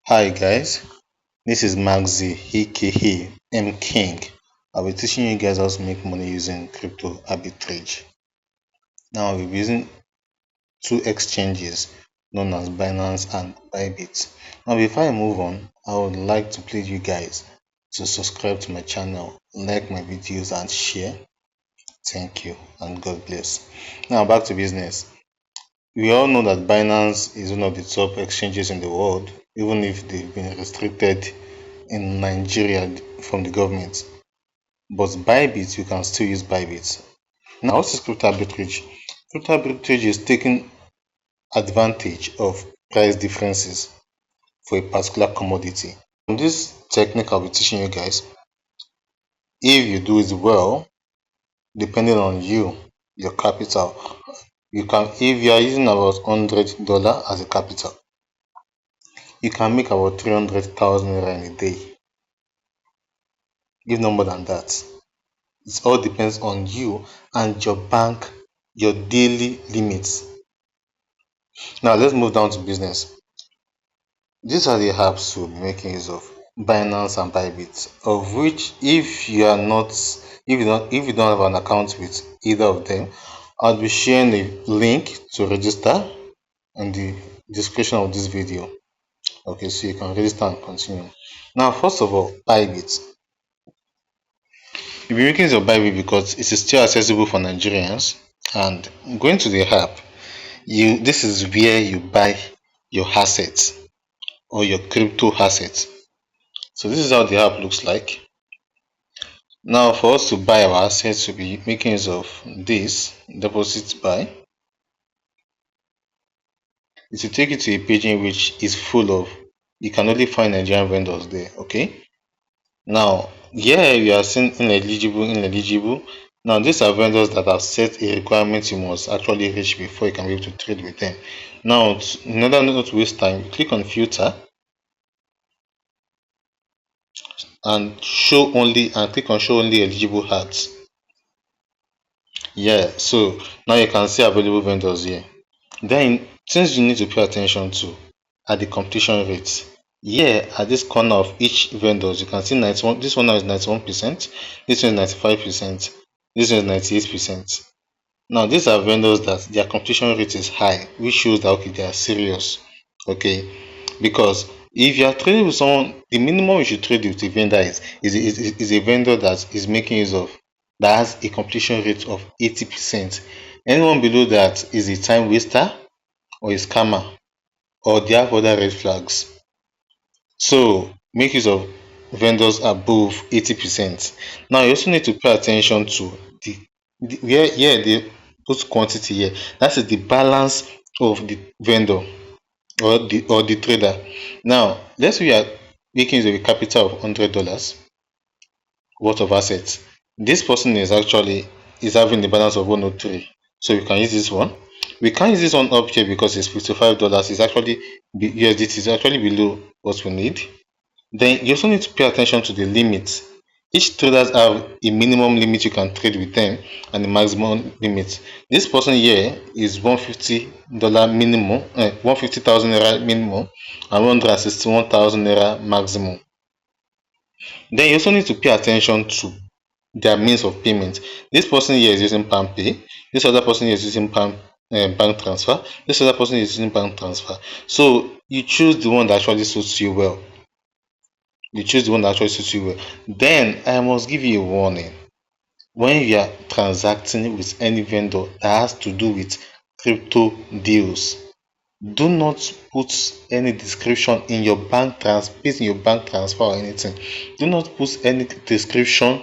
Hi guys, this is Maxi aka M King. I'll be teaching you guys how to make money using crypto arbitrage. Now we'll be using two exchanges known as Binance and Bybit. Now before I move on, I would like to please you guys to subscribe to my channel, like my videos and share. Thank you and God bless. Now back to business. We all know that Binance is one of the top exchanges in the world, even if they've been restricted in Nigeria from the government. But Bybit, you can still use Bybit. Now, what is crypto arbitrage? Crypto arbitrage is taking advantage of price differences for a particular commodity. This technique I'll be teaching you guys, if you do it well, depending on you, your capital, you can, if you are using about $100 as a capital, you can make about 300,000 naira in a day, if no more than that. It all depends on you and your bank, your daily limits. Now let's move down to business. These are the apps we'll be making use of: Binance and Bybit, of which if you don't have an account with either of them, I'll be sharing a link to register in the description of this video. Okay, so you can register and continue. Now, first of all, Bybit. You'll be making use of Bybit because it is still accessible for Nigerians. And going to the app, this is where you buy your assets or your crypto assets. So this is how the app looks like. Now for us to buy our assets, we'll be making use of this deposit buy. It will take you to a page in which is full of, you can only find Nigerian vendors there. Okay, now here we are seeing ineligible. Now these are vendors that have set a requirement you must actually reach before you can be able to trade with them. Now in order not to waste time, click on filter and click on show only eligible ads. Yeah, so now you can see available vendors here. Then things you need to pay attention to are the completion rates. Here at this corner of each vendors, you can see 91. This one now is 91%, this one is 95%, this one is 98%. Now these are vendors that their completion rate is high, which shows that okay, they are serious. Okay, because if you are trading with someone, the minimum you should trade with a vendor is a vendor that is making use of, that has a completion rate of 80%. Anyone below that is a time waster or a scammer, or they have other red flags. So make use of vendors above 80%. Now you also need to pay attention to the where here the put quantity here. That is the balance of the vendor or the trader. Now let's say you are making use of a capital of $100 worth of assets. This person is having the balance of 103. So we can use this one. We can't use this one up here because it's $55. It's actually USDT is actually below what we need. Then you also need to pay attention to the limits. Each traders have a minimum limit you can trade with them and the maximum limit. This person here is $150 minimum, 150,000 naira minimum and 161,000 naira maximum. Then you also need to pay attention to their means of payment. This person here is using PalmPay. This other person here is using bank transfer. This other person is using bank transfer. So you choose the one that actually suits you well. Then I must give you a warning. When you are transacting with any vendor that has to do with crypto deals, do not put any description in your bank transfer or anything. Do not put any description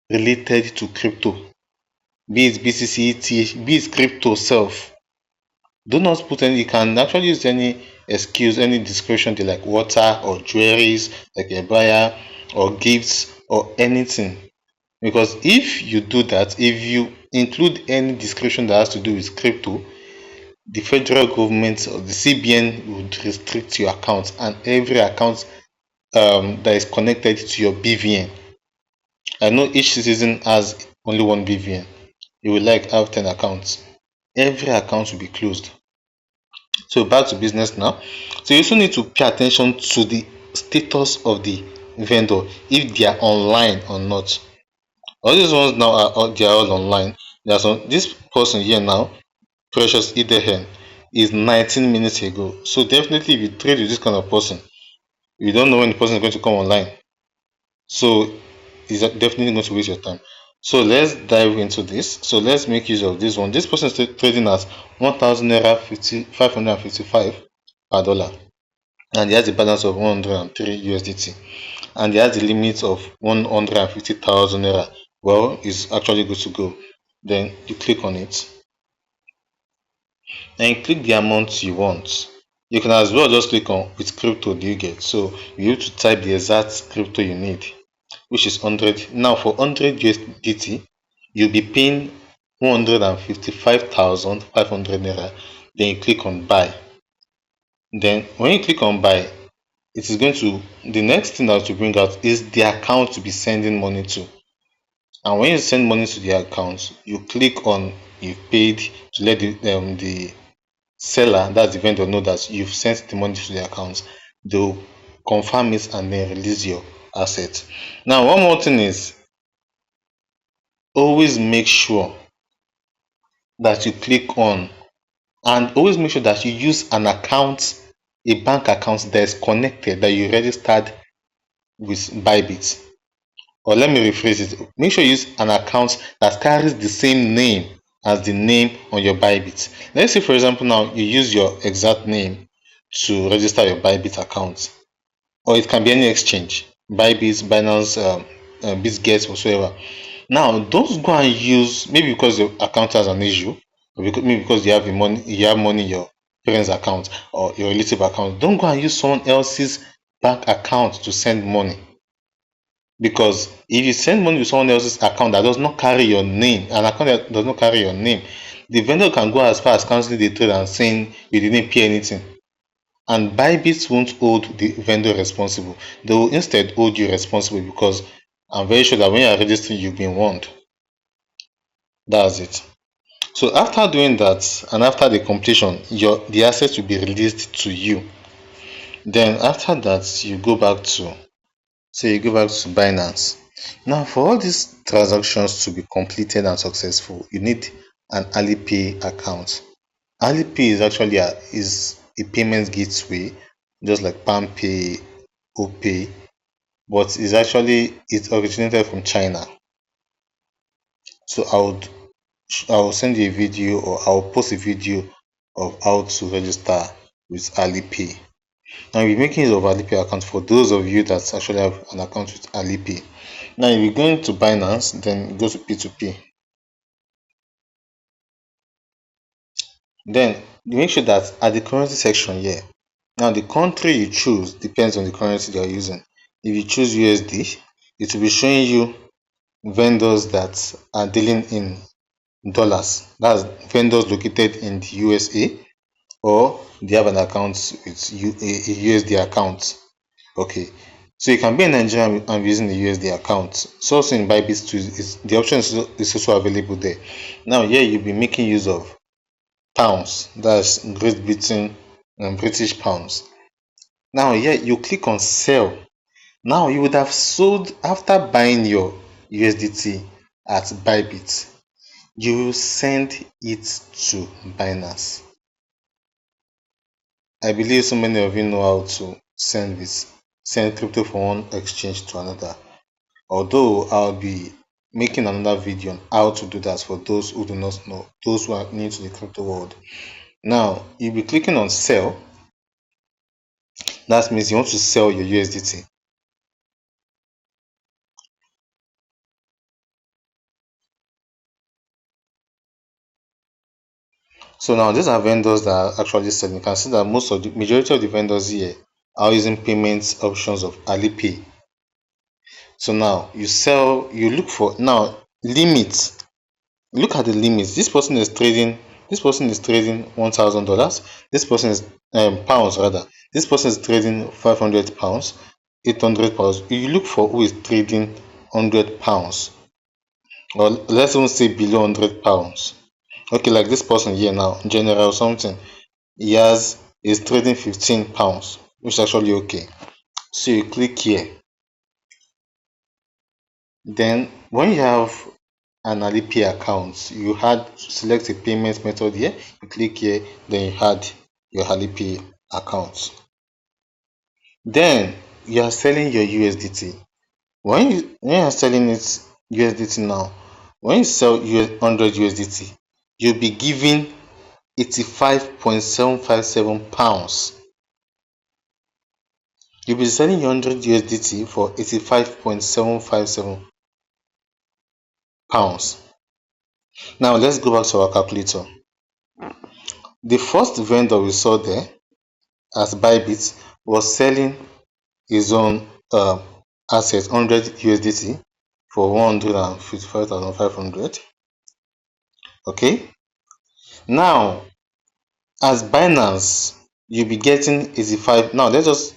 related to crypto, be it BCC, ETH, be it crypto self. Do not put any. You can actually use any excuse, any description they like water or jewelries, like a buyer or gifts or anything. Because if you do that, if you include any description that has to do with crypto, the federal government or the CBN would restrict your account and every account that is connected to your BVN. I know each citizen has only one BVN. You will like have 10 accounts. Every account will be closed. So back to business now. So you also need to pay attention to the status of the vendor, if they are online or not. All these ones now are they are all online. There's some this person here now, Precious Idehen, is 19 minutes ago. So definitely if you trade with this kind of person, you don't know when the person is going to come online. So it's definitely going to waste your time. So let's dive into this. So let's make use of this one. This person is trading at 1000 naira 555 per dollar, and he has a balance of 103 USDT, and he has the limit of 150,000 naira. Well, it's actually good to go. Then you click on it and you click the amount you want. You can as well just click on which crypto do you get. So you have to type the exact crypto you need, which is 100. Now for 100 USDT, you'll be paying 155,500 naira. Then you click on buy. Then when you click on buy, it is going to, the next thing that will bring out is the account to be sending money to. And when you send money to the account, you click on you've paid to let the seller, that's the vendor, know that you've sent the money to the account. They'll confirm it and then release your asset. Now one more thing is, always make sure that you click on, and always make sure that you use an account, a bank account that is connected, that you registered with Bybit. Or let me rephrase it, make sure you use an account that carries the same name as the name on your Bybit. Let's say for example now you use your exact name to register your Bybit account, or it can be any exchange, Bybit, Binance, BitGet, whatsoever. Now don't go and use, maybe because your account has an issue, or maybe because you have money in your parents account or your relative account, don't go and use someone else's bank account to send money. Because if you send money to someone else's account that does not carry your name, an account that does not carry your name, the vendor can go as far as cancelling the trade and saying you didn't pay anything. And Bybit won't hold the vendor responsible. They will instead hold you responsible, because I'm very sure that when you are registering, you've been warned. That's it. So after doing that, and after the completion, the assets will be released to you. Then after that, you go back to, say you go back to Binance. Now for all these transactions to be completed and successful, you need an Alipay account. Alipay is actually a payment gateway, just like PalmPay, OPay, but it originated from China. So I will send you a video, or I will post a video of how to register with Alipay. Now we're making use of Alipay account for those of you that actually have an account with Alipay. Now if you go into Binance, then go to P2P. Then you make sure that at the currency section here, now the country you choose depends on the currency you are using. If you choose USD, it will be showing you vendors that are dealing in dollars. That's vendors located in the USA, or they have an account with a USD account. Okay, so you can be in Nigeria and using the USD account. So also in Bybit too, the option is also available there. Now here you'll be making use of pounds, that's Great Britain and British pounds. Now here you click on sell. Now you would have sold after buying your USDT at Bybit. You will send it to Binance. I believe so many of you know how to send crypto from one exchange to another. Although I'll be making another video on how to do that for those who do not know, those who are new to the crypto world. Now you'll be clicking on sell. That means you want to sell your USDT. So now these are vendors that are actually selling. You can see that most of the majority of the vendors here are using payment options of Alipay. So now you look for now limits. Look at the limits. This person is trading $1,000. This person is pounds rather. This person is trading 500 pounds, 800 pounds. You look for who is trading 100 pounds, or let's even say below 100 pounds. Okay, like this person here now, general something. is trading 15 pounds, which is actually okay. So you click here. Then when you have an Alipay account, you select a payment method here, you click here, then you add your Alipay account. Then you are selling your USDT. When you are selling it USDT now, when you sell 100 USDT, you'll be given 85.757 pounds. You'll be selling your 100 USDT for 85.757 pounds. Now let's go back to our calculator. The first vendor we saw there as Bybit was selling his own asset 100 USDT for 155,500. Okay, now as Binance you'll be getting 85. Now let's just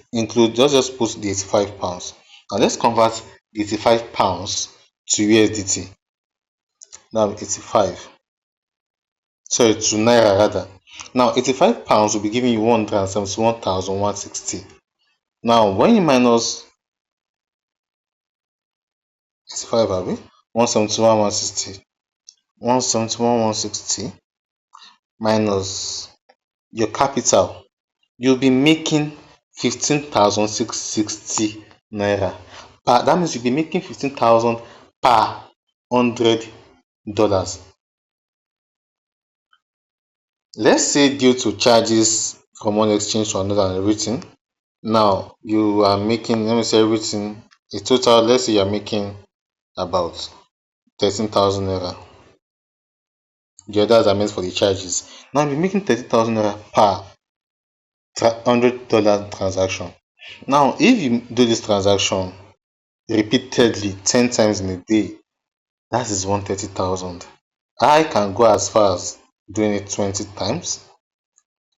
put the 85 pounds. Now let's convert the 85 pounds to USDT. Now 85, sorry, to naira rather. Now 85 pounds will be giving you 171,160. Now when you minus 85, 171,160, 171,160 minus your capital, you'll be making 15,660 naira. That means you'll be making 15,000 per $100. Let's say due to charges from one exchange to another and everything, now you are making, let me say everything, a total, let's say you're making about 13,000 naira. The others are meant for the charges. Now you're making 30,000 naira per $100 transaction. Now if you do this transaction repeatedly 10 times in a day, that is 130,000. I can go as far as doing it 20 times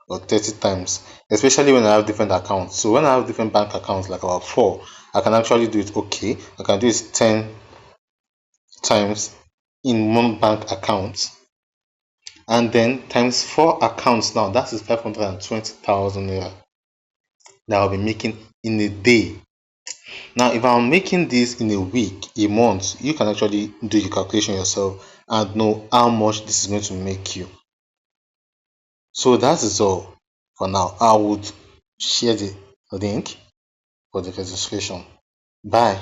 or 30 times, especially when I have different accounts. So when I have different bank accounts, like about 4, I can actually do it okay. I can do it 10 times in one bank account, and then times 4 accounts. Now that is 520,000 naira that I'll be making in a day. Now if I'm making this in a week, a month, you can actually do the calculation yourself and know how much this is going to make you. So that is all for now. I would share the link for the registration. Bye.